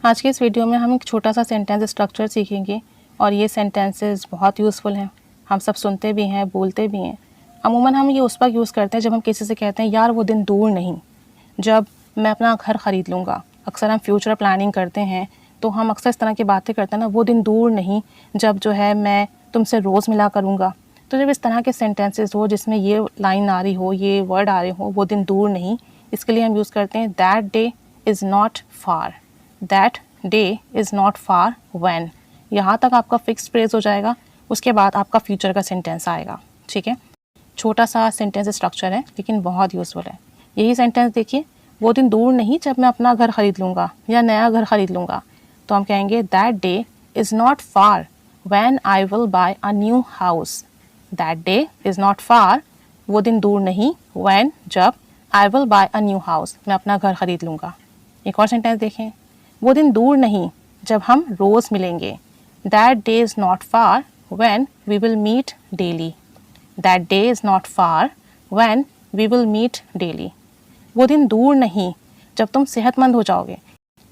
आज के इस वीडियो में हम एक छोटा सा सेंटेंस स्ट्रक्चर सीखेंगे और ये सेंटेंसेस बहुत यूज़फुल हैं। हम सब सुनते भी हैं, बोलते भी हैं। अमूमन हम ये उस वक्त यूज़ करते हैं जब हम किसी से कहते हैं यार वो दिन दूर नहीं जब मैं अपना घर ख़रीद लूँगा। अक्सर हम फ्यूचर प्लानिंग करते हैं तो हम अक्सर इस तरह की बातें करते हैं ना, वो दिन दूर नहीं जब जो है मैं तुमसे रोज़ मिला करूँगा। तो जब इस तरह के सेंटेंसेस हो जिसमें ये लाइन आ रही हो, ये वर्ड आ रहे हो, वो दिन दूर नहीं, इसके लिए हम यूज़ करते हैं that day is not far. That day is not far when. यहाँ तक आपका फिक्स फ्रेज हो जाएगा, उसके बाद आपका फ्यूचर का सेंटेंस आएगा। ठीक है, छोटा सा सेंटेंस स्ट्रक्चर है लेकिन बहुत यूज़फुल है। यही सेंटेंस देखिए, वो दिन दूर नहीं जब मैं अपना घर ख़रीद लूँगा या नया घर ख़रीद लूँगा। तो हम कहेंगे that day is not far when I will buy a new house. That day is not फार, वो दिन दूर नहीं, व्हेन जब I will buy a new house, मैं अपना घर ख़रीद लूँगा। एक और सेंटेंस देखें, वो दिन दूर नहीं जब हम रोज़ मिलेंगे। That day is not far when we will meet daily. That day is not far when we will meet daily. वो दिन दूर नहीं जब तुम सेहतमंद हो जाओगे।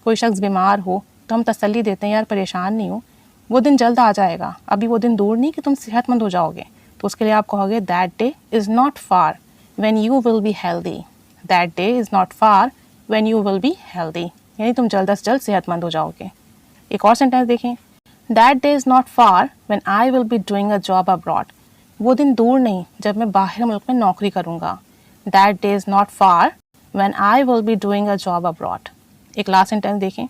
कोई शख्स बीमार हो तो हम तसल्ली देते हैं यार परेशान नहीं हो, वो दिन जल्द आ जाएगा, अभी वो दिन दूर नहीं कि तुम सेहतमंद हो जाओगे। तो उसके लिए आप कहोगे that day is not far when you will be healthy. That day is not far when you will be healthy, यानी तुम जल्द से जल्द सेहतमंद हो जाओगे। एक और सेंटेंस देखें, that day is not far when I will be doing a job abroad. वो दिन दूर नहीं जब मैं बाहर मुल्क में नौकरी करूँगा। That day is not far when I will be doing a job abroad. एक लास्ट सेंटेंस देखें,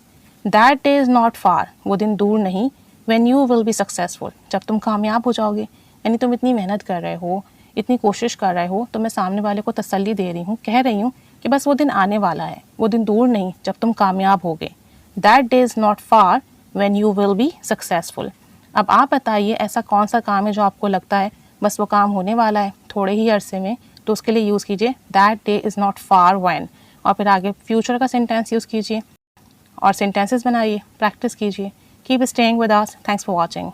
दैट डे इज़ नॉट फार, वो दिन दूर नहीं, when you will be successful, जब तुम कामयाब हो जाओगे। यानी तुम इतनी मेहनत कर रहे हो, इतनी कोशिश कर रहे हो, तो मैं सामने वाले को तसल्ली दे रही हूँ, कह रही हूँ कि बस वो दिन आने वाला है, वो दिन दूर नहीं जब तुम कामयाब होगे। That day is not far when you will be successful. अब आप बताइए ऐसा कौन सा काम है जो आपको लगता है बस वो काम होने वाला है थोड़े ही अरसे में, तो उसके लिए यूज़ कीजिए that day is not far when, और फिर आगे फ्यूचर का सेंटेंस यूज़ कीजिए और सेंटेंसेस बनाइए, प्रैक्टिस कीजिए। Keep staying with us. Thanks for watching.